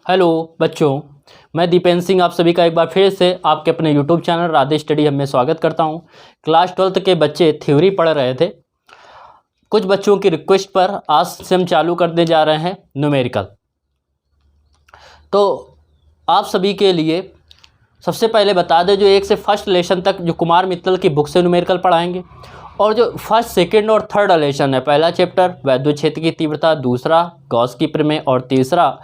Hello बच्चों, मैं दीपेंद्र सिंह आप सभी का एक बार फिर से आपके अपने YouTube channel Radhe study hub में स्वागत करता हूं। क्लास 12th के बच्चे थ्योरी पढ़ रहे थे। कुछ बच्चों की रिक्वेस्ट पर आज से हम चालू करने जा रहे हैं न्यूमेरिकल। तो आप सभी के लिए सबसे पहले बता दें, जो 1 से फर्स्ट लेसन तक जो कुमार मित्तल की बुक से न्यूमेरिकल पढ़ाएंगे, और जो फर्स्ट सेकेंड और थर्ड लेसन है, पहला चैप्टर वैद्युत क्षेत्र की तीव्रता, दूसरा गॉस की प्रमेय और तीसरा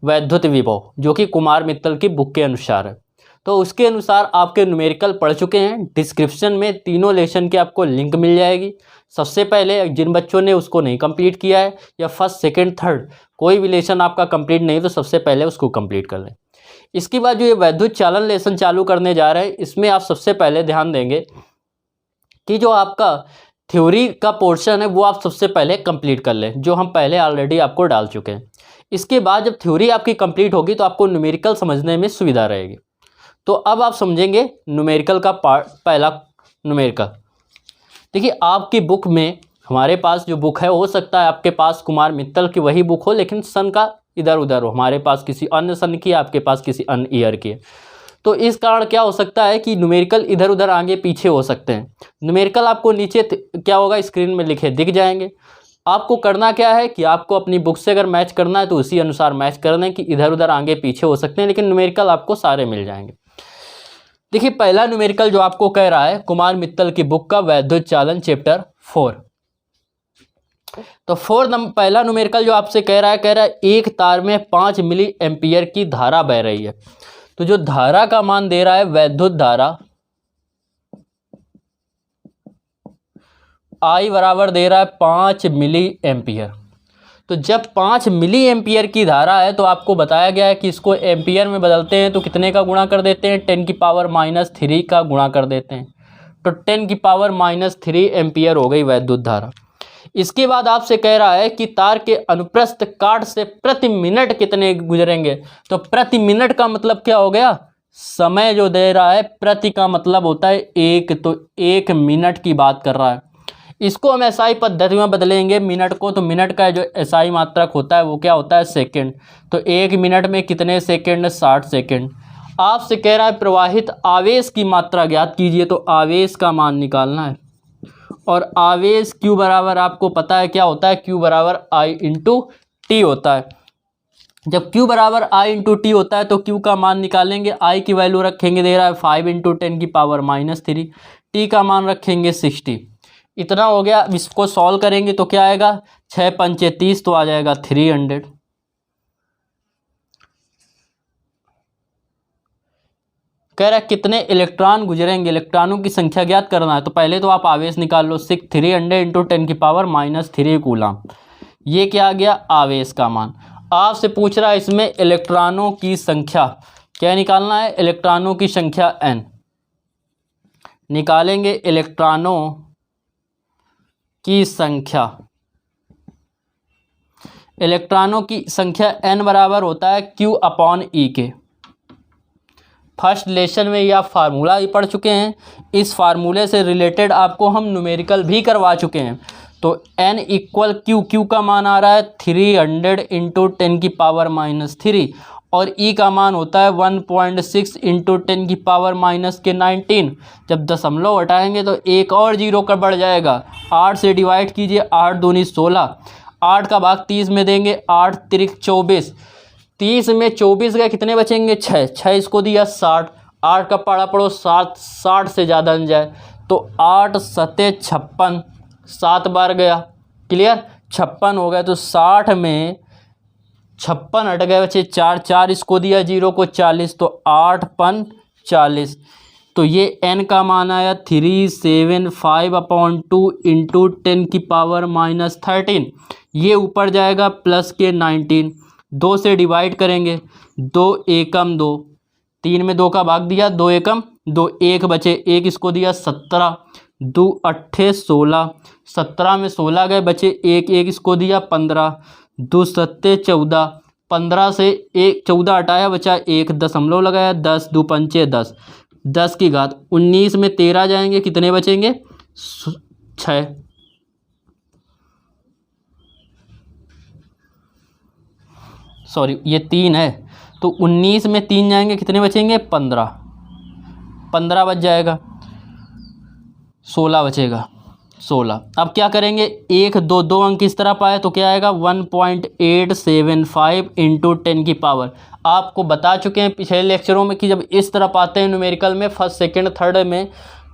वैद्युत विभव, जो कि कुमार मित्तल की बुक के अनुसार है। तो उसके अनुसार आपके न्यूमेरिकल पढ़ चुके हैं। डिस्क्रिप्शन में तीनों लेसन के आपको लिंक मिल जाएगी। सबसे पहले जिन बच्चों ने उसको नहीं कंप्लीट किया है, या फर्स्ट सेकंड थर्ड कोई भी लेसन आपका कंप्लीट नहीं, तो सबसे पहले उसको कंप्लीट कर लें। इसके बाद जो ये वैद्युत चालन लेसन चालू करने जा रहे हैं, इसमें आप सबसे पहले ध्यान देंगे कि जो आपका थ्योरी का पोर्शन है वो आप सबसे पहले कंप्लीट कर लें, जो हम पहले ऑलरेडी आपको डाल चुके हैं। इसके बाद जब थ्योरी आपकी कंप्लीट होगी तो आपको न्यूमेरिकल समझने में सुविधा रहेगी। तो अब आप समझेंगे न्यूमेरिकल का पार्ट, पहला न्यूमेरिकल। देखिए, आपकी बुक में, हमारे पास जो बुक है, हो सकता है आपके पास कुमार मित्तल की वही बुक हो, लेकिन सन का इधर उधर हो। हमारे पास किसी अन्य सन की, आपके पास किसी अन्य ईयर की है। तो इस कारण क्या हो सकता है कि न्यूमेरिकल इधर उधर आगे पीछे हो सकते हैं। न्यूमेरिकल आपको नीचे क्या होगा, स्क्रीन में लिखे दिख जाएंगे। आपको करना क्या है कि आपको अपनी बुक से अगर मैच करना है तो उसी अनुसार मैच कर दें कि इधर उधर आगे पीछे हो सकते हैं, लेकिन न्यूमेरिकल आपको सारे मिल जाएंगे। देखिए, पहला न्यूमेरिकल जो आपको कह रहा है कुमार मित्तल की बुक का वैद्युत चालन चैप्टर 4। तो पहला न्यूमेरिकल जो आपसे कह रहा है एक तार में 5 मिली एम्पियर की धारा बह रही है। तो जो धारा का मान दे रहा है, वैद्युत धारा I बराबर दे रहा है 5 मिली एम्पियर। तो जब 5 मिली एम्पियर की धारा है तो आपको बताया गया है कि इसको एम्पियर में बदलते हैं तो कितने का गुणा कर देते हैं, 10⁻³ का गुणा कर देते हैं। तो 10⁻³ एम्पियर हो गई वैद्युत धारा। इसके बाद आपसे कह रहा है कि तार के अनुप्रस्थ काट से प्रति मिनट कितने गुजरेंगे। तो प्रति मिनट का मतलब क्या हो गया, समय जो दे रहा है, प्रति का मतलब होता है एक, तो 1 मिनट की बात कर रहा है। इसको हम एसआई पद्धति में बदलेंगे मिनट को, तो मिनट का जो एसआई मात्रक होता है वो क्या होता है, सेकंड। तो 1 मिनट में कितने सेकंड, 60 सेकंड। आपसे कह रहा है प्रवाहित आवेश की मात्रा ज्ञात कीजिए, तो आवेश का मान निकालना है। और आवेश Q बराबर आपको पता है क्या होता है, Q बराबर I इंटू टी होता है। जब Q बराबर I इंटू टी होता है तो Q का मान निकालेंगे। I की वैल्यू रखेंगे, दे रहा है 5 इंटू 10⁻³ टी का मान रखेंगे 60। इतना हो गया। इसको सॉल्व करेंगे तो क्या आएगा, 6 पंचे 30, तो आ जाएगा 300। कह रहा है कितने इलेक्ट्रॉन गुजरेंगे, इलेक्ट्रॉनों की संख्या ज्ञात करना है। तो पहले तो आप आवेश निकाल लो, 300 इंटू 10⁻³ कूलम। ये क्या आ गया, आवेश का मान। आपसे पूछ रहा है इसमें इलेक्ट्रॉनों की संख्या, क्या निकालना है, इलेक्ट्रॉनों की संख्या n निकालेंगे। इलेक्ट्रॉनों की संख्या, इलेक्ट्रॉनों की संख्या n बराबर होता है Q/E के। फर्स्ट लेसन में यह फार्मूला ही पढ़ चुके हैं। इस फार्मूले से रिलेटेड आपको हम न्यूमेरिकल भी करवा चुके हैं। तो n इक्वल Q का मान आ रहा है 300 इंटू 10⁻³ और E का मान होता है 1.6 इंटू 10⁻⁻19। जब दशमलव हटाएंगे तो एक और जीरो का बढ़ जाएगा। 8 से डिवाइड कीजिए, 8 दूनी 16, 8 का भाग 30 में देंगे, 8 तिरिक 24, 30 में 24 का कितने बचेंगे, 6 इसको दिया 60, 8 का पढ़ा पढ़ो 60 से ज़्यादा न जाए, तो 8 सते 56, 7 बार गया, क्लियर, 56 हो गया। तो 60 में 56 हट गए, बचे 4 इसको दिया जीरो को 40, तो 8 पन 40। तो ये n का मान आया 375/2 इंटू 10⁻⁻13। ये ऊपर जाएगा प्लस के 19, 2 से डिवाइड करेंगे, 2 एकम 2, 3 में 2 का भाग दिया, 2 एकम 2, 1 बचे, 1 इसको दिया 17, 2 अट्ठे 16, 17 में 16 गए, बचे 1 इसको दिया 15, 2 सत्ते 14, 15 से 14 हटाया, बचा 1, दशमलव लगाया, 10 2 पंचे 10, 10 की घात 19 में 13 जाएंगे, कितने बचेंगे, 6। सॉरी ये 3 है, तो 19 में 3 जाएंगे, कितने बचेंगे? 15, 15 बच जाएगा, 16 बचेगा, 16। अब क्या करेंगे, 1 2 2 अंक इस तरफ आए तो क्या आएगा 1.875 इंटू 10 की पावर। आपको बता चुके हैं पिछले लेक्चरों में कि जब इस तरफ आते हैं न्यूमेरिकल में फर्स्ट सेकंड थर्ड में,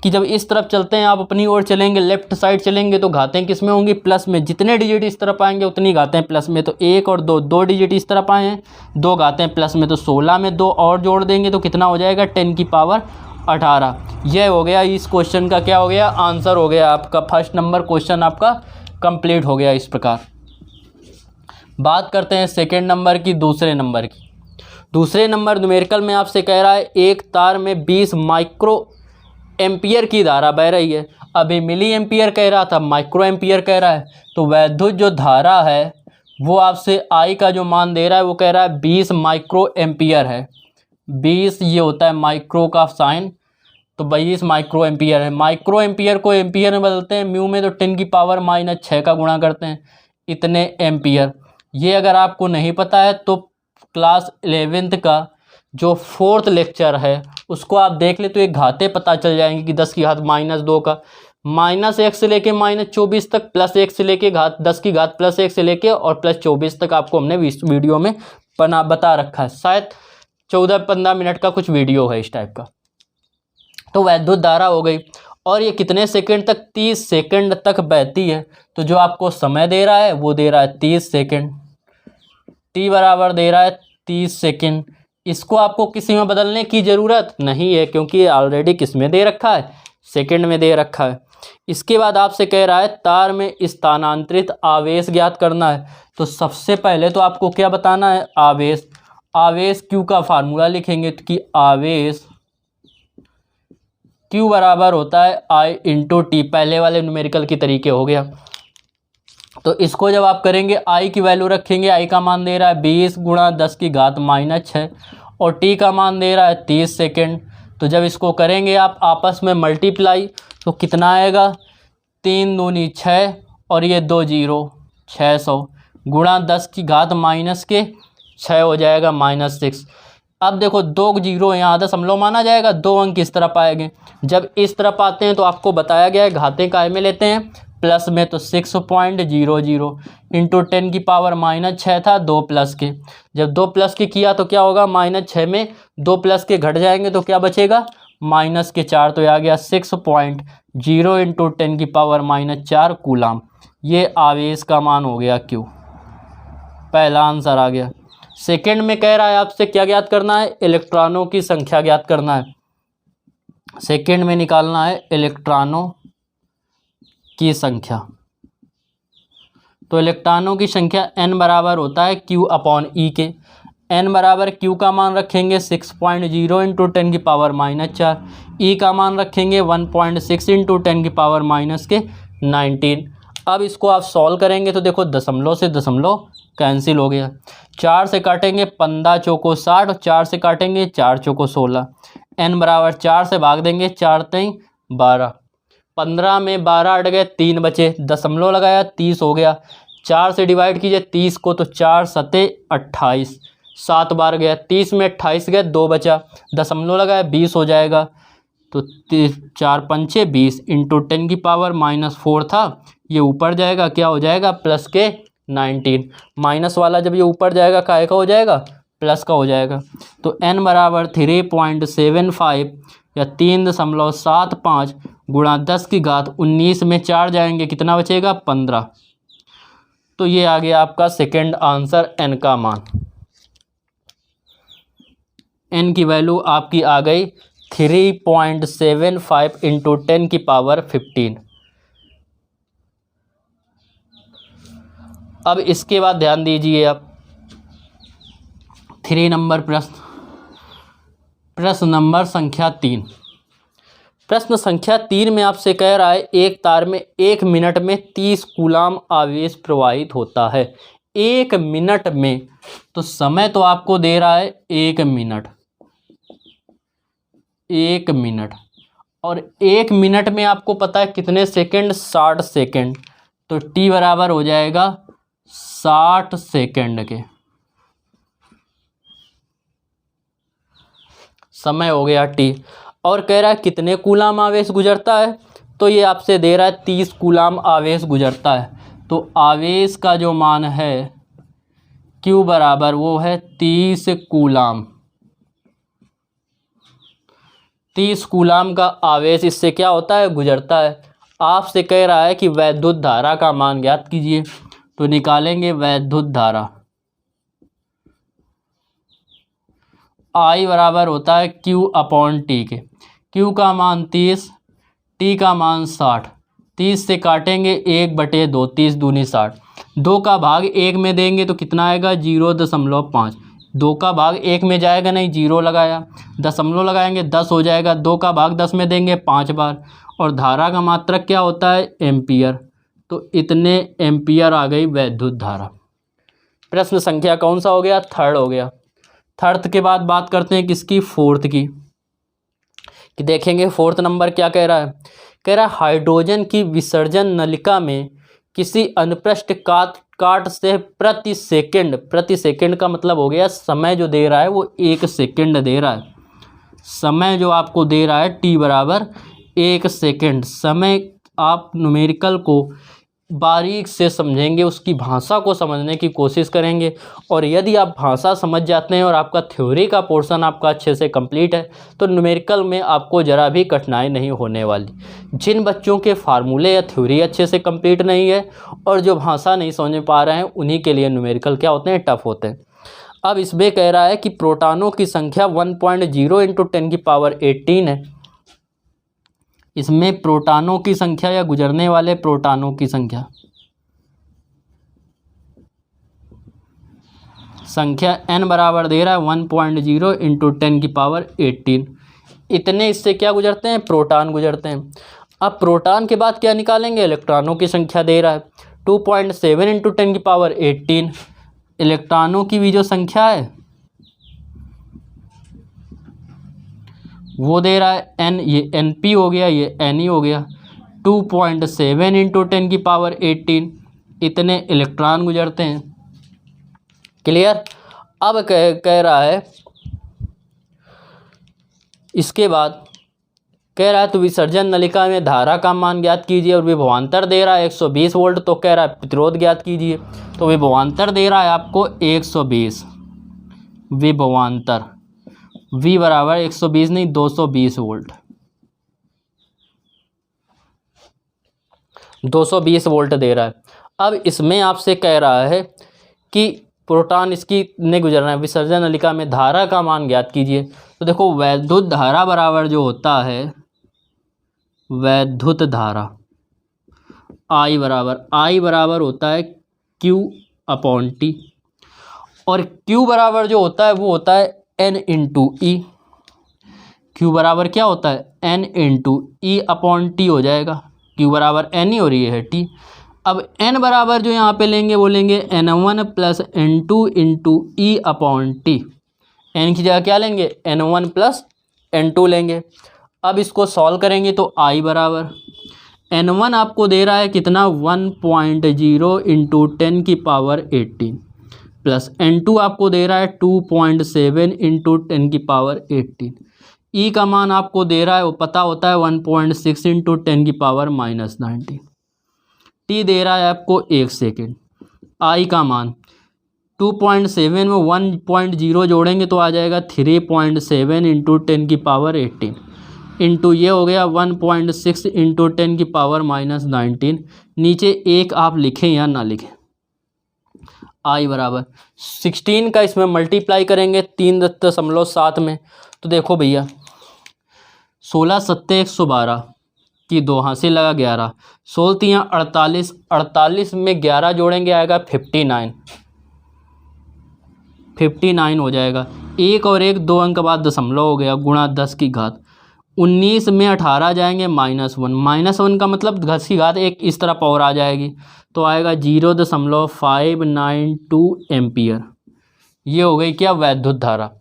कि जब इस तरफ चलते हैं आप अपनी ओर चलेंगे, लेफ्ट साइड चलेंगे तो घातें किस में होंगी? प्लस में। जितने डिजिट इस तरफ आएंगे उतनी घातें प्लस में। तो 1 और 2, 2 डिजिट इस तरफ आए हैं, 2 घातें प्लस में, तो 16 में 2 और जोड़ देंगे तो कितना हो जाएगा? 10 की पावर 18। यह हो गया इस क्वेश्चन का, क्या हो गया? आंसर हो गया आपका। फर्स्ट नंबर क्वेश्चन आपका कंप्लीट हो गया इस प्रकार। बात करते हैं सेकेंड नंबर की, दूसरे नंबर की। दूसरे नंबर न्यूमेरिकल में आपसे कह रहा है एक तार में 20 माइक्रो एम्पियर की धारा बह रही है। अभी मिली एम्पियर कह रहा था, माइक्रो एम्पियर कह रहा है। तो वैद्युत जो धारा है वो आपसे आई का जो मान दे रहा है वो कह रहा है 20 माइक्रो एम्पियर है। 20 ये होता है माइक्रो का साइन, तो 20 माइक्रो एम्पियर है। माइक्रो एम्पियर को एम्पियर में बदलते हैं, म्यू में तो 10 की पावर -6 का गुणा करते हैं, इतने एम्पियर। ये अगर आपको नहीं पता है तो क्लास 11th का जो 4th लेक्चर है उसको आप देख ले तो एक घाते पता चल जाएंगी कि 10 की घात -2 का -1 से लेके -24 तक, +1 से लेके 10 की घात +1 से लेके और +24 तक आपको हमने वीडियो में बता रखा है। शायद 14-15 मिनट का कुछ वीडियो है इस टाइप का। तो वैद्युत धारा हो गई, और ये कितने सेकंड तक? 30 सेकंड तक बहती है। तो जो आपको समय दे रहा है वो दे रहा है 30 सेकंड, t बराबर दे रहा है 30 सेकंड। इसको आपको किसी में बदलने की ज़रूरत नहीं है क्योंकि ये ऑलरेडी किस में दे रखा है? सेकंड में दे रखा है। इसके बाद आपसे कह रहा है तार में स्थानांतरित आवेश ज्ञात करना है। तो सबसे पहले तो आपको क्या बताना है? आवेश। आवेश Q का फार्मूला लिखेंगे कि आवेश Q बराबर होता है I इंटू टी। पहले वाले न्यूमेरिकल की तरीके हो गया। तो इसको जब आप करेंगे I की वैल्यू रखेंगे, I का मान दे रहा है 20 गुणा 10 की घात -6 और T का मान दे रहा है 30 सेकेंड। तो जब इसको करेंगे आप आपस में मल्टीप्लाई तो कितना आएगा? 3 दूनी 6 और ये 2 0, 600 गुणा 10 की घात -6 हो जाएगा -6। अब देखो 2 0 यहाँ दशमलव माना जाएगा, 2 अंक इस तरफ आएंगे। जब इस तरफ आते हैं तो आपको बताया गया है घातें काय में लेते हैं? प्लस में। तो 6.00 इंटू 10 की पावर -6 था, 2 प्लस के। जब 2 प्लस के किया तो क्या होगा? -6 में 2 प्लस के घट जाएंगे तो क्या बचेगा? -4। तो आ गया 6.0 इंटू 10 की पावर -4 कूलाम। ये आवेश का मान हो गया Q। पहला आंसर आ गया। सेकंड में कह रहा है आपसे क्या ज्ञात करना है? इलेक्ट्रॉनों की संख्या ज्ञात करना है। सेकंड में निकालना है इलेक्ट्रॉनों की संख्या। तो इलेक्ट्रॉनों की संख्या n बराबर होता है Q/E के। n बराबर Q का मान रखेंगे 6.0 इंटू 10 की पावर -4, E का मान रखेंगे 1.6 इंटू 10 की पावर -19। अब इसको आप सॉल्व करेंगे तो देखो दशमलव से दशमलव कैंसिल हो गया। 4 से काटेंगे 15 चौको 60, 4 से काटेंगे 4 चौको 16। n बराबर 4 से भाग देंगे, 4 3 12, 15 में 12 अट गए, 3 बचे, दशमलव लगाया 30 हो गया। 4 से डिवाइड कीजिए 30 को, तो 4 सते 28, 7 बार गया, 30 में 28 गए, 2 बचा, दशमलव लगाया 20 हो जाएगा। तो 4 पंचे 20 इंटू 10 की पावर -4 था, ये ऊपर जाएगा, क्या हो जाएगा? प्लस के 19। माइनस वाला जब ये ऊपर जाएगा काय का हो जाएगा? प्लस का हो जाएगा। तो n बराबर 3.75 या 3.75 गुणा 10 की घात 19 में 4 जाएंगे, कितना बचेगा? 15। तो ये आ गया आपका सेकंड आंसर n का मान। n की वैल्यू आपकी आ गई 3.75 इंटू 10 की पावर 15। अब इसके बाद ध्यान दीजिए आप 3 नंबर प्रश्न नंबर संख्या 3। प्रश्न संख्या 3 में आपसे कह रहा है एक तार में 1 मिनट में 30 कूलाम आवेश प्रवाहित होता है। 1 मिनट में, तो समय तो आपको दे रहा है 1 मिनट, 1 मिनट, और 1 मिनट में आपको पता है कितने सेकंड? 60 सेकंड। तो t बराबर हो जाएगा 60 सेकंड के। समय हो गया t, और कह रहा है कितने कूलाम आवेश गुजरता है, तो ये आपसे दे रहा है 30 कूलाम आवेश गुजरता है। तो आवेश का जो मान है Q बराबर वो है 30 कूलाम। 30 कूलाम का आवेश इससे क्या होता है, गुजरता है। आपसे कह रहा है कि वैद्युत धारा का मान ज्ञात कीजिए, तो निकालेंगे वैद्युत धारा। I बराबर होता है Q अपॉन T के। Q का मान 30, T का मान 60। 30 से काटेंगे 1/2, 30 दूनी 60। 2 का भाग 1 में देंगे तो कितना आएगा, 0.5। 2 का भाग 1 में जाएगा नहीं, 0 लगाया, दशमलव लगाएंगे 10 हो जाएगा। 2 का भाग 10 में देंगे 5 बार, और धारा का मात्रक क्या होता है, एम्पियर। तो इतने एम्पियर आ गई वैद्युत धारा। प्रश्न संख्या कौन सा हो गया, थर्ड हो गया। थर्ड के बाद बात करते हैं किसकी, फोर्थ की, कि देखेंगे फोर्थ नंबर क्या कह रहा है। कह रहा है हाइड्रोजन की विसर्जन नलिका में किसी अनुप्रस्थ काट से प्रति सेकंड का मतलब हो गया समय जो दे रहा है वो 1 सेकंड दे रहा है। समय जो आपको दे रहा है t बराबर 1 सेकंड। समय आप न्यूमेरिकल को बारीक से समझेंगे, उसकी भाषा को समझने की कोशिश करेंगे, और यदि आप भाषा समझ जाते हैं और आपका थ्योरी का पोर्शन आपका अच्छे से कंप्लीट है तो न्यूमेरिकल में आपको ज़रा भी कठिनाई नहीं होने वाली। जिन बच्चों के फार्मूले या थ्योरी अच्छे से कंप्लीट नहीं है और जो भाषा नहीं समझ पा रहे हैं, उन्हीं के लिए न्यूमेरिकल क्या होते हैं, टफ होते हैं। अब इसमें कह रहा है कि प्रोटॉनों की संख्या 1.0 × 10⁻18 है। इसमें प्रोटॉनों की संख्या या गुजरने वाले प्रोटॉनों की संख्या n बराबर दे रहा है 1.0 × 10⁻18। इतने इससे क्या गुजरते हैं, प्रोटॉन गुजरते हैं। अब प्रोटॉन के बाद क्या निकालेंगे, इलेक्ट्रॉनों की संख्या दे रहा है 2.7 × 10⁻18। इलेक्ट्रॉनों की भी जो संख्या है वो दे रहा है n, ये Np हो गया, ये Ne हो गया। 2.7 × 10⁻18 इतने इलेक्ट्रॉन गुजरते हैं। क्लियर। अब कह रहा है इसके बाद कह रहा है तो विसर्जन नलिका में धारा का मान ज्ञात कीजिए, और विभवांतर दे रहा है 120 वोल्ट। तो कह रहा है प्रतिरोध ज्ञात कीजिए, तो विभवांतर दे रहा है आपको 120। विभवांतर V बराबर 120 नहीं 220 वोल्ट, 220 वोल्ट दे रहा है। अब इसमें आपसे कह रहा है कि प्रोटॉन इसकी ने गुजरना है, विसर्जन नलिका में धारा का मान ज्ञात कीजिए। तो देखो वैद्युत धारा बराबर जो होता है, वैद्युत धारा I बराबर होता है Q अपॉन T, और Q बराबर जो होता है वो होता है N × E। Q बराबर क्या होता है, N × E अपॉन T हो जाएगा। Q बराबर N ही हो रही है T। अब N बराबर जो यहाँ पे लेंगे वो लेंगे N1 + N2 × E upon T। N की जगह क्या लेंगे, N1 + N2 लेंगे। अब इसको सॉल्व करेंगे तो I बराबर N1 आपको दे रहा है कितना, 1.0 × 10⁻18 प्लस N2 आपको दे रहा है 2.7 × 10⁻18। E का मान आपको दे रहा है वो पता होता है 1.6 × 10⁻19। T दे रहा है आपको 1 सेकेंड। I का मान 2.7 में 1.0 जोड़ेंगे तो आ जाएगा 3.7 × 10⁻18 इंटू ये हो गया 1.6 × 10⁻19। नीचे एक आप लिखें या ना लिखें, I बराबर 16 का इसमें मल्टीप्लाई करेंगे 3.7 में। तो देखो भैया 16 7 112 की 2 हासिल लगा 11, 16 3 48, 48 में 11 जोड़ेंगे आएगा 59 हो जाएगा। एक और एक 2 अंक बाद दशमलव हो गया, गुणा 10 की घात। 19 में 18 जाएंगे -1 का मतलब 10 की घात 1 इस तरह पावर आ जाएगी, तो आएगा 0.592 एम्पियर। ये हो गई क्या, वैद्युत धारा।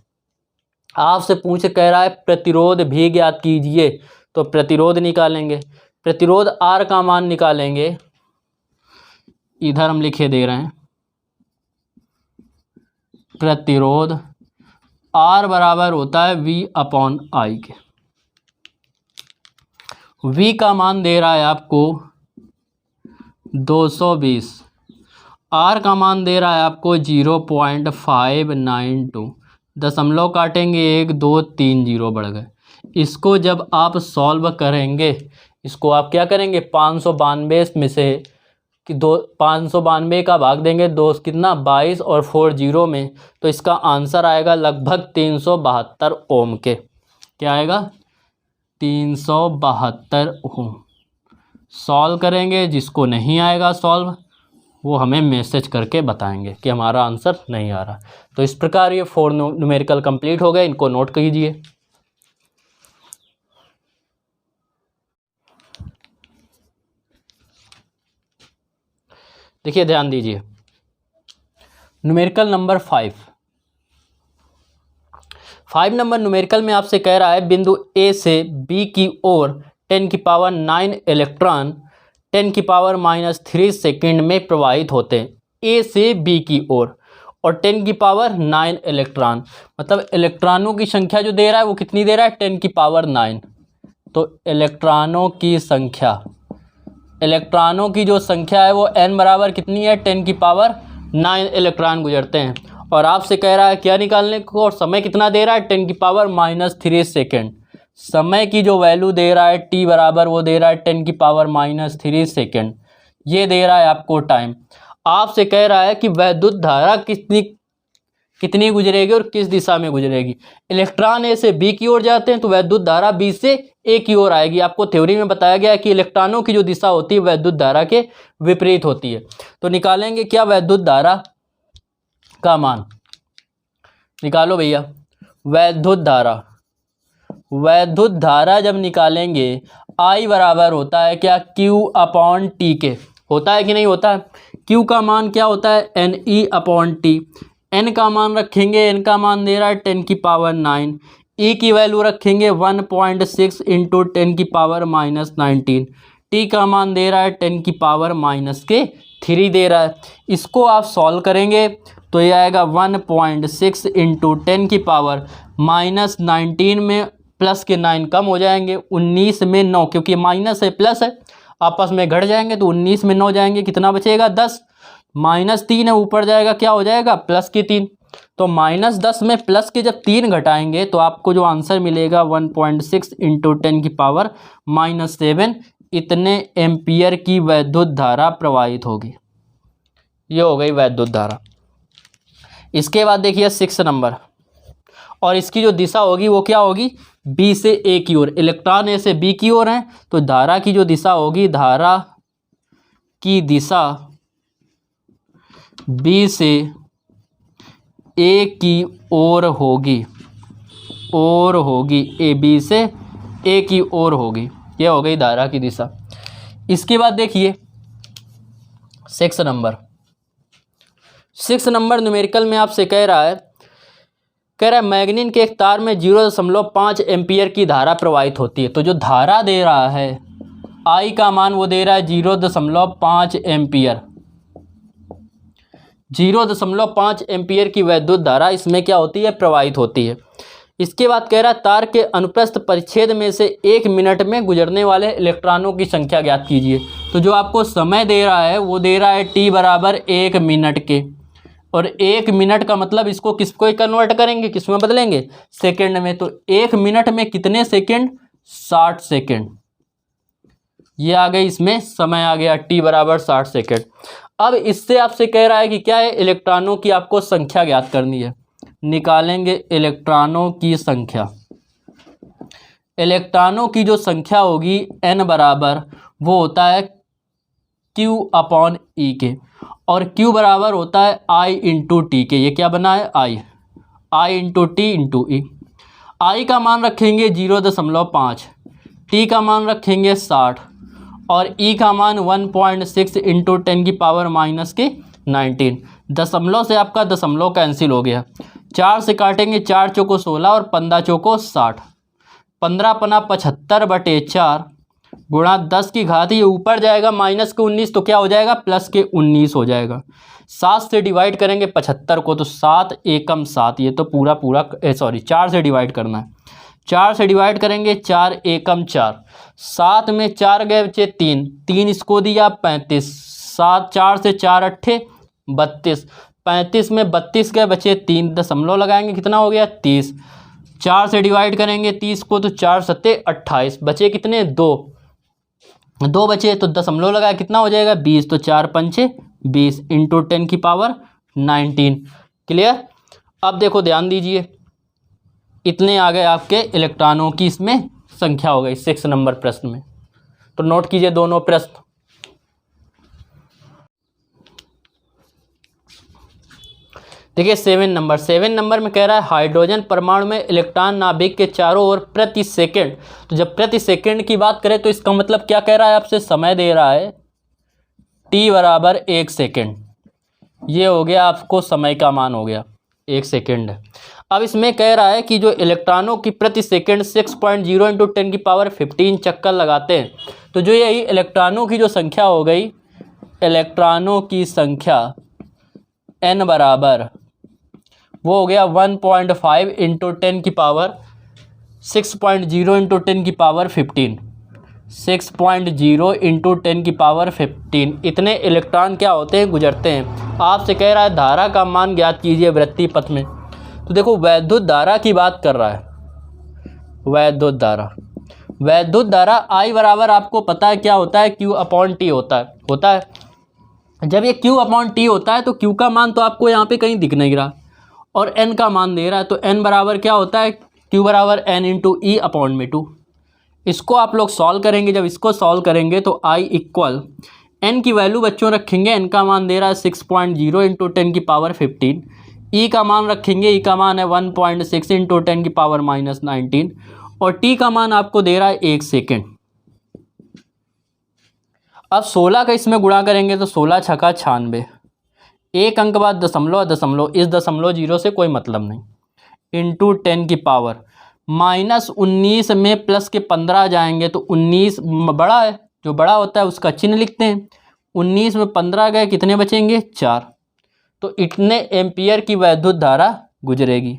आपसे पूछ कह रहा है प्रतिरोध भी ज्ञात कीजिए, तो प्रतिरोध निकालेंगे। प्रतिरोध R का मान निकालेंगे, इधर हम लिखे दे रहे हैं प्रतिरोध R बराबर होता है V अपॉन I के। V का मान दे रहा है आपको 220, R का मान दे रहा है आपको 0.592, दशमलव काटेंगे 1 2 3 0 बढ़ गए। इसको जब आप सॉल्व करेंगे, इसको आप क्या करेंगे, 592 में से कि 592 का भाग देंगे 2 कितना 22 और 4 0 में, तो इसका आंसर आएगा लगभग 372 ओम के। क्या आएगा, 372 ओम। सॉल्व करेंगे, जिसको नहीं आएगा सॉल्व वो हमें मैसेज करके बताएंगे कि हमारा आंसर नहीं आ रहा। तो इस प्रकार ये 4 न्यूमेरिकल कंप्लीट हो गए, इनको नोट कीजिए। देखिए ध्यान दीजिए, न्यूमेरिकल नंबर 5 नंबर न्यूमेरिकल में आपसे कह रहा है बिंदु ए से बी की ओर 10⁻⁹ इलेक्ट्रॉन 10⁻³ सेकेंड में प्रवाहित होते हैं। ए से बी की ओर और 10⁹ इलेक्ट्रॉन, मतलब इलेक्ट्रॉनों की संख्या जो दे रहा है वो कितनी दे रहा है, 10⁹। तो इलेक्ट्रॉनों की संख्या, इलेक्ट्रॉनों की जो संख्या है वो n बराबर कितनी है, 10⁹ इलेक्ट्रॉन गुजरते हैं। और आपसे कह रहा है क्या निकालने को, और समय कितना दे रहा है, 10⁻³ सेकेंड। समय की जो वैल्यू दे रहा है t बराबर वो दे रहा है 10⁻³ सेकेंड, ये दे रहा है आपको टाइम। आपसे कह रहा है कि वैद्युत धारा कितनी गुजरेगी और किस दिशा में गुजरेगी। इलेक्ट्रॉन ए से बी की ओर जाते हैं तो वैद्युत धारा बी से ए की ओर आएगी। आपको थ्योरी में बताया गया है कि इलेक्ट्रॉनों की जो दिशा होती है वैद्युत धारा के विपरीत होती है। तो निकालेंगे क्या, वैद्युत धारा का मान निकालो भैया। वैद्युत धारा जब निकालेंगे I बराबर होता है क्या, Q/T के। होता है कि नहीं होता है। Q का मान क्या होता है, NE/T। N का मान रखेंगे, N का मान दे रहा है 10⁹। E की वैल्यू रखेंगे 1.6 इंटू 10⁻⁻19। T का मान दे रहा है 10⁻³ दे रहा है। इसको आप सॉल्व करेंगे तो ये आएगा 1.6 इंटू 10⁻⁻19 में प्लस के 9 कम हो जाएंगे, 19 में 9, क्योंकि माइनस है प्लस है आपस में घट जाएंगे, तो 19 में 9 जाएंगे, कितना बचेगा 10। -3 है ऊपर जाएगा, क्या हो जाएगा प्लस के 3। तो -10 में प्लस के जब 3 घटाएंगे तो आपको जो आंसर मिलेगा 1.6 इंटू 10⁻⁻7 इतने एम्पियर की वैद्युत धारा प्रवाहित होगी। ये हो गई वैद्युत धारा। इसके बाद देखिए 6 नंबर, और इसकी जो दिशा होगी वो क्या होगी, बी से ए की ओर। इलेक्ट्रॉन ए से बी की ओर हैं तो धारा की जो दिशा होगी, धारा की दिशा बी से ए की ओर होगी, ए बी से ए की ओर होगी। यह हो गई धारा की दिशा। इसके बाद देखिए 6 नंबर न्यूमेरिकल में आपसे कह रहा है मैग्नीन के एक तार में 0.5 एम्पियर की धारा प्रवाहित होती है। तो जो धारा दे रहा है I का मान वो दे रहा है 0.5 एम्पियर। 0.5 एम्पियर की वैद्युत धारा इसमें क्या होती है, प्रवाहित होती है। इसके बाद कह रहा है तार के अनुप्रस्थ परिच्छेद में से 1 मिनट में गुजरने वाले इलेक्ट्रॉनों की संख्या ज्ञात कीजिए। तो जो आपको समय दे रहा है वो दे रहा है t बराबर 1 मिनट के, और 1 मिनट का मतलब इसको किसको कन्वर्ट करेंगे, किस में बदलेंगे, सेकंड में। तो 1 मिनट में कितने सेकंड, 60 सेकंड। ये आ गई, इसमें समय आ गया t बराबर 60 सेकंड। अब इससे आपसे कह रहा है कि क्या है, इलेक्ट्रॉनों की आपको संख्या ज्ञात करनी है। निकालेंगे इलेक्ट्रॉनों की संख्या। इलेक्ट्रॉनों की जो संख्या होगी n बराबर वो होता है Q/E के, और Q बराबर होता है I इंटू टी के। ये क्या बना है, I into T into E. I का मान रखेंगे 0.5, T का मान रखेंगे 60 और E का मान 1.6 इंटू 10⁻⁻19। दशमलव से आपका दशमलव कैंसिल हो गया, 4 से काटेंगे, 4 चौको 16 और 15 चौको 60, 15 पना 75/4 गुणा 10 की घात, ये ऊपर जाएगा माइनस के 19 तो क्या हो जाएगा प्लस के 19 हो जाएगा। 7 से डिवाइड करेंगे 75 को तो 7 एकम 7, ये तो पूरा पूरा सॉरी 4 से डिवाइड करना है। 4 से डिवाइड करेंगे 4 एकम 4, 7 में 4 गए बचे 3, 3 इसको दिया 35, 7 4 से 4 अट्ठे 32, 35 में 32 गए बचे 3, दशमलव लगाएंगे कितना हो गया 30। 4 से डिवाइड करेंगे 30 को तो 4 सत्ते 28, बचे कितने 2 बचे तो दशमलव लगाया कितना हो जाएगा 20, तो 4 पंचे 20 इंटू 10 की पावर 19। क्लियर। अब देखो ध्यान दीजिए, इतने आ गए आपके इलेक्ट्रॉनों की इसमें संख्या हो गई 6 नंबर प्रश्न में। तो नोट कीजिए दोनों प्रश्न। देखिए 7 नंबर में कह रहा है हाइड्रोजन परमाणु में इलेक्ट्रॉन नाभिक के चारों ओर प्रति सेकंड, तो जब प्रति सेकंड की बात करें तो इसका मतलब क्या कह रहा है, आपसे समय दे रहा है t बराबर 1 सेकेंड। ये हो गया आपको समय का मान हो गया 1 सेकेंड। अब इसमें कह रहा है कि जो इलेक्ट्रॉनों की प्रति सेकंड 6.0 इंटू 10 की पावर 15 चक्कर लगाते हैं, तो जो यही इलेक्ट्रॉनों की जो संख्या हो गई, इलेक्ट्रॉनों की संख्या n बराबर वो हो गया 1.5 इंटू 10 की पावर 6.0 इंटू 10 की पावर 15, 6.0 इंटू 10 की पावर 15। इतने इलेक्ट्रॉन क्या होते हैं गुजरते हैं। आपसे कह रहा है धारा का मान ज्ञात कीजिए वृत्तीय पथ में। तो देखो वैद्युत धारा की बात कर रहा है, वैद्युत धारा I बराबर आपको पता है क्या होता है, Q अपॉन T होता है। जब ये Q अपॉन T होता है तो Q का मान तो आपको यहाँ पे कहीं दिख नहीं रहा और N का मान दे रहा है, तो N बराबर क्या होता है, Q बराबर N इंटू E अपॉन में 2। इसको आप लोग सॉल्व करेंगे, जब इसको सॉल्व करेंगे तो I इक्वल N की वैल्यू बच्चों रखेंगे, N का मान दे रहा है 6.0 इंटू 10 की पावर 15, E का मान रखेंगे, E का मान है 1.6 इंटू 10 की पावर -19 और T का मान आपको दे रहा है 1 सेकेंड। अब 16 का इसमें गुणा करेंगे तो 16 छक्का 96, एक अंक बाद दशमलव, इस दशमलव जीरो से कोई मतलब नहीं, इंटू 10 की पावर -19 में प्लस के 15 जाएंगे तो 19 बड़ा है, जो बड़ा होता है उसका चिन्ह लिखते हैं। 19 में 15 गए कितने बचेंगे 4, तो इतने एम्पियर की वैद्युत धारा गुजरेगी।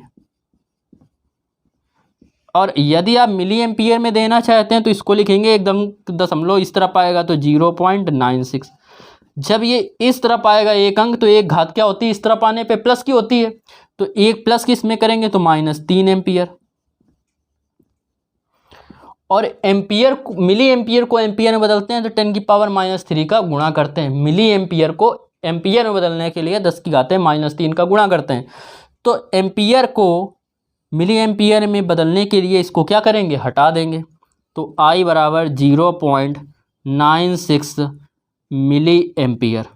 और यदि आप मिली एम्पियर में देना चाहते हैं तो इसको लिखेंगे एकदम दशमलव इस तरफ आएगा तो 0.96। जब ये इस तरफ आएगा एक अंक तो एक घात क्या होती है, इस तरफ आने पे प्लस की होती है, तो एक प्लस की इसमें करेंगे तो -3 एम्पियर। और एम्पियर मिली एम्पियर को एम्पियर में बदलते हैं तो 10 की पावर -3 का गुणा करते हैं। मिली एम्पियर को एम्पियर में बदलने के लिए 10 की घातें -3 का गुणा करते हैं। तो एम्पियर को मिली एम्पियर में बदलने के लिए इसको क्या करेंगे, हटा देंगे, तो I बराबर 0.96 मिली एम्पियर।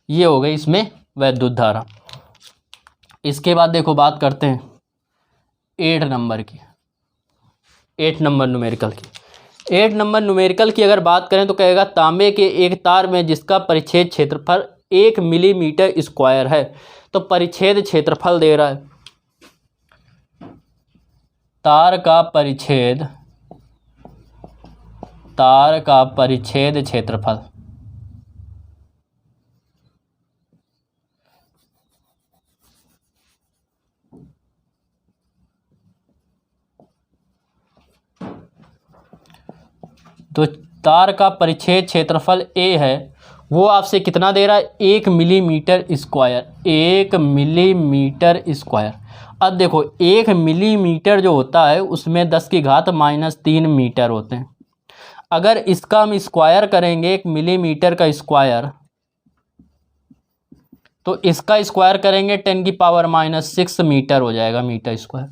ये हो गई इसमें वैद्युत धारा। इसके बाद देखो बात करते हैं 8 नंबर की, 8 नंबर न्यूमेरिकल की। 8 नंबर न्यूमेरिकल की अगर बात करें तो कहेगा तांबे के एक तार में जिसका परिच्छेद क्षेत्रफल 1 मिलीमीटर स्क्वायर है, तो परिच्छेद क्षेत्रफल दे रहा है, तार का परिच्छेद क्षेत्रफल तो तार का परिच्छेद क्षेत्रफल A है, वो आपसे कितना दे रहा है 1 मिलीमीटर स्क्वायर, 1 मिलीमीटर स्क्वायर। अब देखो 1 मिलीमीटर जो होता है उसमें 10 की घात -3 मीटर होते हैं। अगर इसका हम स्क्वायर करेंगे 1 मिलीमीटर का स्क्वायर, तो इसका स्क्वायर करेंगे 10 की पावर -6 मीटर हो जाएगा, मीटर स्क्वायर।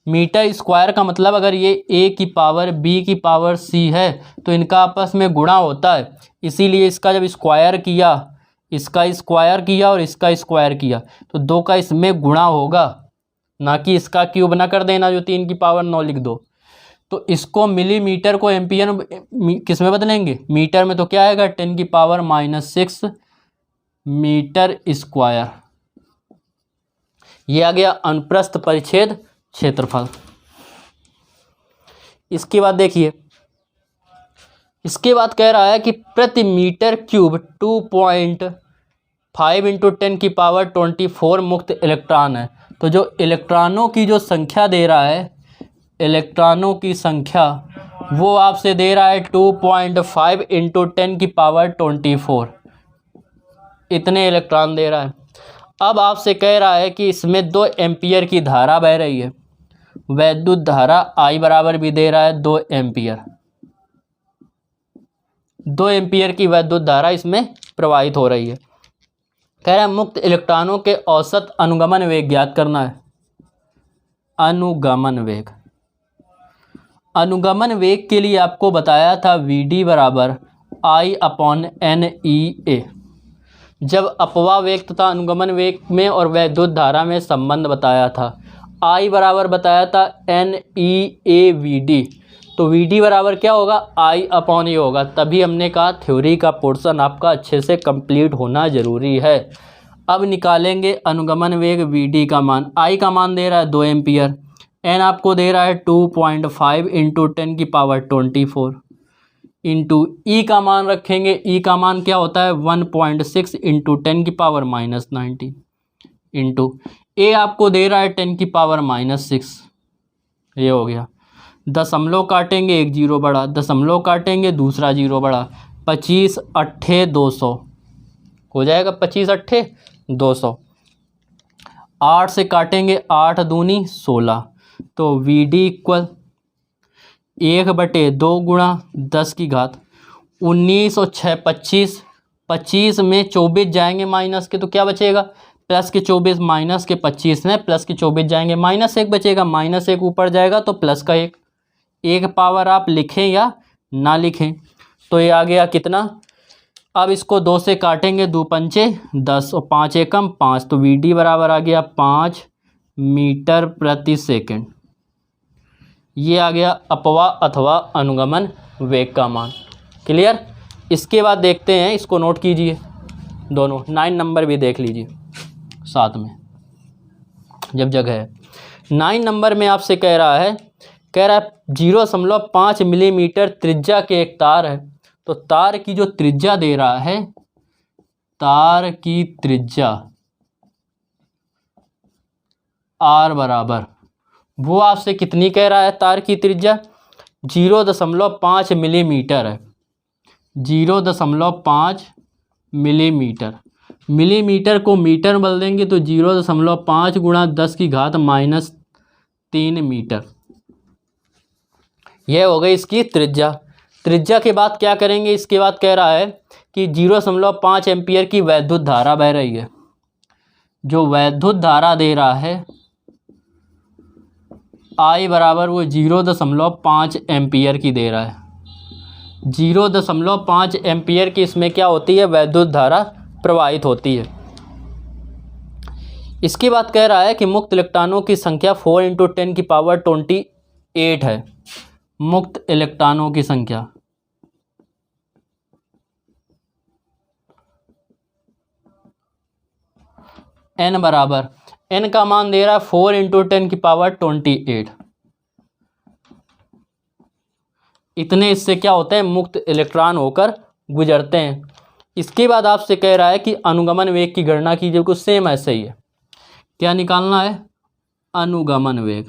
मीटर स्क्वायर का मतलब अगर ये A की पावर B की पावर C है तो इनका आपस में गुणा होता है, इसीलिए इसका जब स्क्वायर किया, इसका स्क्वायर किया और इसका स्क्वायर किया तो 2 का इसमें गुणा होगा, ना कि इसका क्यूब ना कर देना जो 3 की पावर 9 लिख दो। तो इसको मिलीमीटर को एम्पियर किस में बदलेंगे, मीटर में, तो क्या आएगा 10 की पावर -6 मीटर स्क्वायर। ये आ गया अनुप्रस्थ परिच्छेद क्षेत्रफल। इसके बाद देखिए, इसके बाद कह रहा है कि प्रति मीटर क्यूब 2.5 × 10⁻24 मुक्त इलेक्ट्रॉन है। तो जो इलेक्ट्रॉनों की जो संख्या दे रहा है, इलेक्ट्रॉनों की संख्या वो आपसे दे रहा है 2.5 × 10⁻24, इतने इलेक्ट्रॉन दे रहा है। अब आपसे कह रहा है कि इसमें 2 एम्पियर की धारा बह रही है, वैद्युत धारा I बराबर भी दे रहा है 2 एम्पियर। 2 एम्पियर की वैद्युत धारा इसमें प्रवाहित हो रही है। कह रहा है मुक्त इलेक्ट्रॉनों के औसत अनुगमन वेग ज्ञात करना है। अनुगमन वेग, अनुगमन वेग के लिए आपको बताया था Vd बराबर I/NEA। जब अपवाह वेग तथा अनुगमन वेग में और वैद्युत धारा में संबंध बताया था, I बराबर बताया था NEA/Vd, तो Vd बराबर क्या होगा, I/A होगा। तभी हमने कहा थ्योरी का पोर्शन आपका अच्छे से कंप्लीट होना ज़रूरी है। अब निकालेंगे अनुगमन वेग Vd का मान। I का मान दे रहा है 2 एम्पियर, N आपको दे रहा है 2.5 × 10⁻24 इंटू E का मान रखेंगे। E का मान क्या होता है 1.6 × 10⁻−19 इंटू A आपको दे रहा है 10⁻6। ये हो गया, दशमलव काटेंगे, एक जीरो बढ़ा, दशमलव काटेंगे, दूसरा जीरो बढ़ा, 25 अट्ठे 200 हो जाएगा, 25 अट्ठे 200। 8 से काटेंगे, 8 दूनी 16, तो Vd इक्वल 1/2 गुणा 10 की घात 19 और 6 25, 25 में 24 जाएंगे माइनस के, तो क्या बचेगा, प्लस के 24 माइनस के 25 में प्लस के 24 जाएंगे, -1 बचेगा, -1 ऊपर जाएगा तो प्लस का 1, एक पावर आप लिखें या ना लिखें। तो ये आ गया कितना, अब इसको 2 से काटेंगे, 2 पंचे 10 और 5 एकम 5, तो Vd बराबर आ गया 5 मीटर प्रति सेकंड। ये आ गया अपवाह अथवा अनुगमन वेग का मान। क्लियर। इसके बाद देखते हैं, इसको नोट कीजिए, दोनों 9 नंबर भी देख लीजिए साथ में जब जगह है। 9 नंबर में आपसे कह रहा है 0.5 मिलीमीटर त्रिज्या के एक तार है। तो तार की जो त्रिज्या दे रहा है, तार की त्रिज्या R बराबर, वो आपसे कितनी कह रहा है, तार की त्रिज्या 0.5 मिलीमीटर है। 0.5 मिलीमीटर, मिलीमीटर को मीटर बदल देंगे तो 0.5 गुणा 10 की घात -3 मीटर। यह हो गई इसकी त्रिज्या। त्रिज्या के बाद क्या करेंगे, इसके बाद कह रहा है कि 0.5 एम्पियर की वैद्युत धारा बह रही है। जो वैद्युत धारा दे रहा है I बराबर वो 0.5 एम्पियर की दे रहा है। 0.5 एम्पियर की इसमें क्या होती है, वैद्युत धारा प्रवाहित होती है। इसके बाद कह रहा है कि मुक्त इलेक्ट्रॉनों की संख्या 4 × 10⁻28 है। मुक्त इलेक्ट्रॉनों की संख्या N बराबर, N का मान दे रहा है 4 × 10⁻28। इतने इससे क्या होते हैं, मुक्त इलेक्ट्रॉन होकर गुजरते हैं। इसके बाद आपसे कह रहा है कि अनुगमन वेग की गणना कीजिए, कुछ सेम ऐसे ही है। क्या निकालना है, अनुगमन वेग।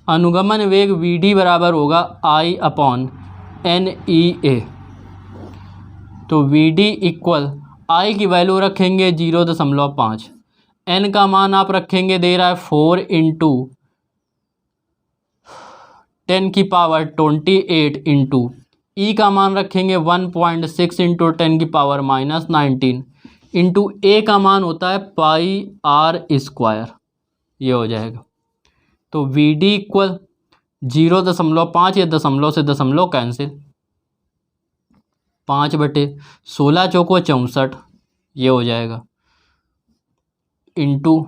अनुगमन वेग Vd बराबर होगा I/NEA। तो Vd इक्वल I की वैल्यू रखेंगे 0.5, N का मान आप रखेंगे, दे रहा है 4 × 10⁻28 इंटू E का मान रखेंगे 1.6 × 10⁻19 इंटू A का मान होता है πr²। ये हो जाएगा। तो Vd इक्वल 0.5, या दशमलव से दशमलव कैंसिल, 5/16 चौको 64, ये हो जाएगा, इंटू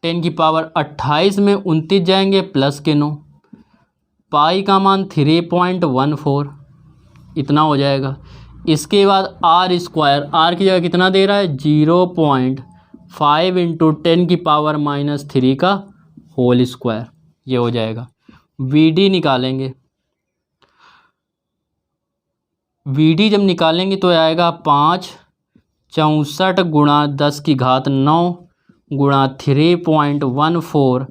10⁻28 में 29 जाएंगे, प्लस के 9, पाई का मान 3.14 इतना हो जाएगा। इसके बाद आर स्क्वायर, आर की जगह कितना दे रहा है 0.5 इंटू 10⁻³ का होल स्क्वायर, ये हो जाएगा। वी निकालेंगे, वी जब निकालेंगे तो आएगा 564 गुणा 10⁹ गुणा 3.14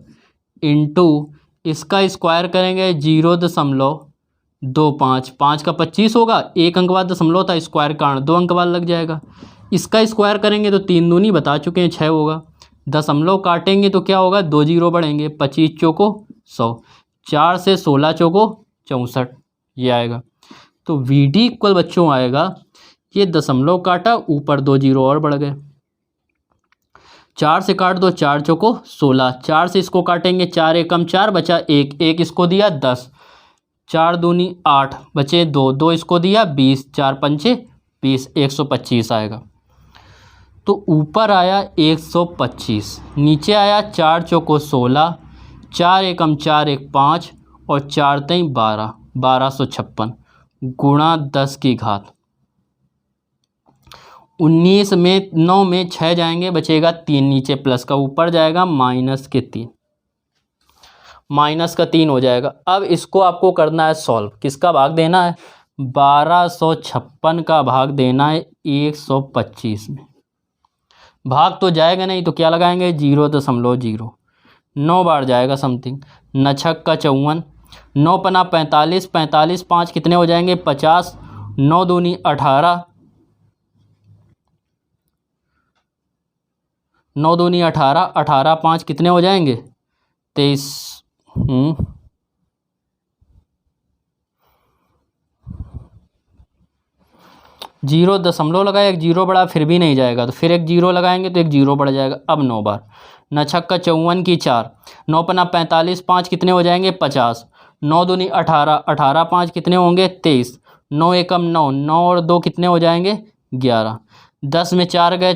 इंटू इसका स्क्वायर करेंगे 0.25, 5 का 25 होगा, एक अंक बाद दशमलव था, स्क्वायर का 2 अंक बाद लग जाएगा। इसका स्क्वायर करेंगे तो 3 दूनी बता चुके हैं 6 होगा, दशमलव काटेंगे तो क्या होगा 2 जीरो बढ़ेंगे, 25 चौको 100, 4 से 16 चौको 64, ये आएगा। तो वी डी इक्वल बच्चों आएगा, ये दशमलव काटा ऊपर 2 जीरो और बढ़ गए, 4 से काट दो 4 चौको 16, 4 से इसको काटेंगे 4 एकम 4 बचा 1, 1 इसको दिया 10, 4 दूनी 8 बचे 2, 2 इसको दिया 20, 4 पंचे 20, 125 आएगा। तो ऊपर आया 125, नीचे आया 4 चौको 16, 4 एकम 4 1 5 और 4 3 12, 1256 गुणा 10⁻। 19 में 9 में 6 जाएंगे, बचेगा 3, नीचे प्लस का ऊपर जाएगा -3, -3 हो जाएगा। अब इसको आपको करना है सॉल्व, किसका भाग देना है 1256 का भाग देना है 125 में। भाग तो जाएगा नहीं तो क्या लगाएंगे 0.0, 9 बार जाएगा समथिंग, 9 छक्का 54, 9 पना 45, 45 5 कितने हो जाएंगे 50, 9 दूनी 18, 9 दूनी 18, 18 5 कितने हो जाएंगे 23, 0 दशमलव लगाया, एक जीरो बढ़ा फिर भी नहीं जाएगा, तो फिर एक जीरो लगाएंगे तो एक जीरो बढ़ जाएगा। अब 9 बार, 9 छक्का 54 की 4, 9 पना 45 5 कितने हो जाएंगे 50, 9 दूनी 18, 18 5 कितने होंगे 23, 9 एकम 9, 9 और 2 कितने हो जाएंगे 11, 10 में 4 गए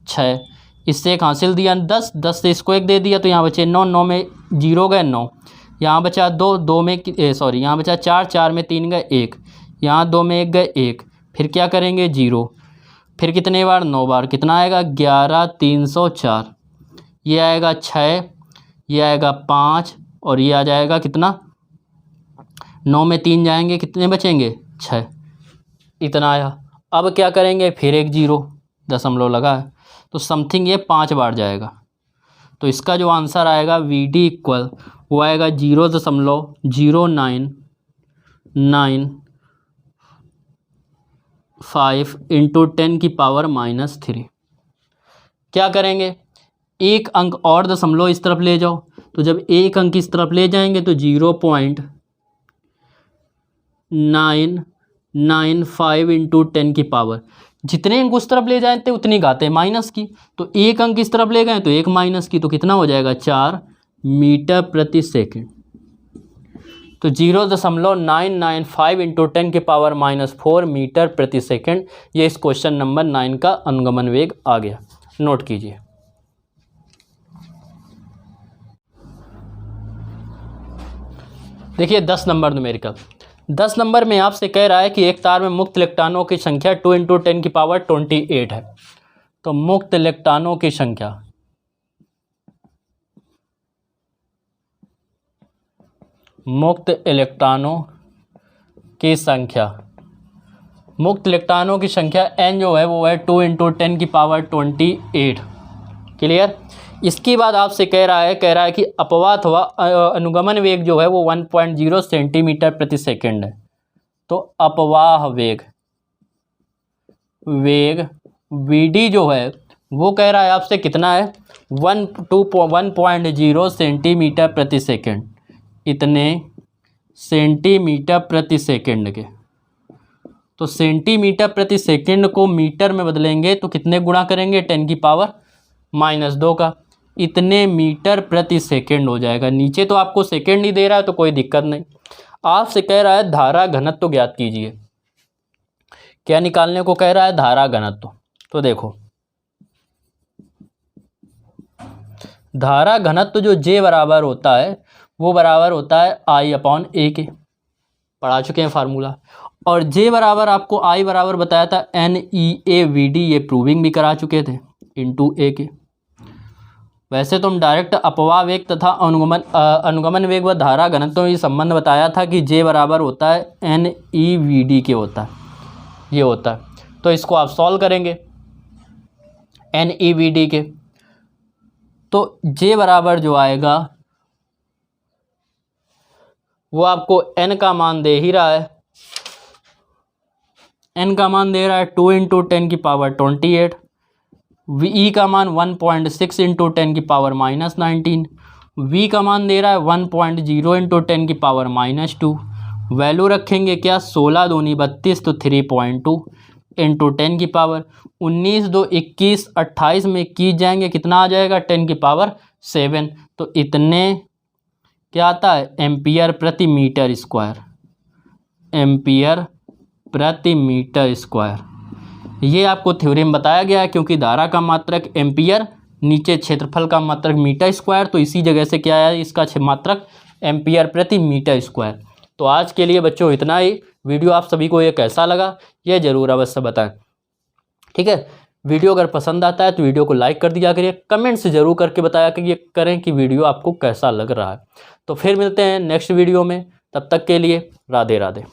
6, इससे एक हासिल दिया 10, 10 से इसको एक दे दिया तो यहाँ बचे 9, 9 में 0 गए 9, यहाँ बचा 2, 2 में सॉरी यहाँ बचा 4, 4 में 3 गए 1, यहाँ 2 में 1 गए 1, फिर क्या करेंगे 0, फिर कितने बार 9 बार, कितना आएगा 11 304, ये आएगा 6, ये आएगा 5 और ये आ जाएगा कितना 9 में 3 जाएंगे कितने बचेंगे 6, इतना आया। अब क्या करेंगे फिर एक 0 दशमलव लगा है तो समथिंग ये 5 बार जाएगा। तो इसका जो आंसर आएगा वी डी इक्वल वो आएगा 0.0995 इंटू 10⁻³ क्या करेंगे, एक अंक और दशमलव इस तरफ ले जाओ, तो जब एक अंक इस तरफ ले जाएंगे तो 0.995 इंटू 10⁻, जितने अंक उस तरफ ले जाते उतनी घात है माइनस की, तो एक अंक इस तरफ ले गए तो एक माइनस की, तो कितना हो जाएगा 4 मीटर प्रति सेकंड। तो 0.995 इंटू 10⁻⁴ मीटर प्रति सेकंड, ये इस क्वेश्चन नंबर 9 का अनुगमन वेग आ गया। नोट कीजिए। देखिए 10 नंबर न्यूमेरिकल, 10 नंबर में आपसे कह रहा है कि एक तार में मुक्त इलेक्ट्रॉनों की संख्या 2 इंटू 10⁻28 है। तो मुक्त इलेक्ट्रॉनों की संख्या, मुक्त इलेक्ट्रॉनों की संख्या, मुक्त इलेक्ट्रॉनों की संख्या n जो है वो है 2 इंटू 10⁻28। क्लियर। इसके बाद आपसे कह रहा है कि अपवाह अथवा अनुगमन वेग जो है वो 1.0 सेंटीमीटर प्रति सेकंड है। तो अपवाह वेग वीडी जो है वो कह रहा है आपसे कितना है 1.0 सेंटीमीटर प्रति सेकंड, इतने सेंटीमीटर प्रति सेकंड के। तो सेंटीमीटर प्रति सेकंड को मीटर में बदलेंगे तो कितने गुणा करेंगे 10⁻2 का, इतने मीटर प्रति सेकंड हो जाएगा। नीचे तो आपको सेकंड ही दे रहा है तो कोई दिक्कत नहीं। आपसे कह रहा है धारा घनत्व तो ज्ञात कीजिए। क्या निकालने को कह रहा है धारा घनत्व। तो देखो धारा घनत्व जो J बराबर होता है वो बराबर होता है I/A के। पढ़ा चुके हैं फार्मूला। और जे बराबर आपको आई बराबर बताया था NEAVD, ये प्रूविंग भी करा चुके थे इंटू ए के। वैसे तो हम डायरेक्ट अपवाह वेग तथा अनुगमन वेग व धारा घनत्व में संबंध बताया था कि जे बराबर होता है NEVD के होता है, ये होता है। तो इसको आप सॉल्व करेंगे NEVD के, तो जे बराबर जो आएगा वो आपको n का मान दे ही रहा है, n का मान दे रहा है 2 × 10⁻28, E का मान 1.6 × 10⁻−19, V का मान दे रहा है 1.0 × 10⁻−2। वैल्यू रखेंगे क्या, 16 दूनी 32 तो 3.2 × 10⁻19, 2 21, 28 में 21 जाएंगे, कितना आ जाएगा 10⁻7। तो इतने क्या आता है एम्पियर प्रति मीटर स्क्वायर, एम्पियर प्रति मीटर स्क्वायर। ये आपको थ्योरम बताया गया है, क्योंकि धारा का मात्रक एम्पियर, नीचे क्षेत्रफल का मात्रक मीटर स्क्वायर, तो इसी जगह से क्या है इसका मात्रक एम्पियर प्रति मीटर स्क्वायर। तो आज के लिए बच्चों इतना ही। वीडियो आप सभी को ये कैसा लगा ये ज़रूर अवश्य बताएं, ठीक है। वीडियो अगर पसंद आता है तो वीडियो को लाइक कर दिया करिए, कमेंट्स जरूर करके बताया करें कि वीडियो आपको कैसा लग रहा है। तो फिर मिलते हैं नेक्स्ट वीडियो में, तब तक के लिए राधे राधे।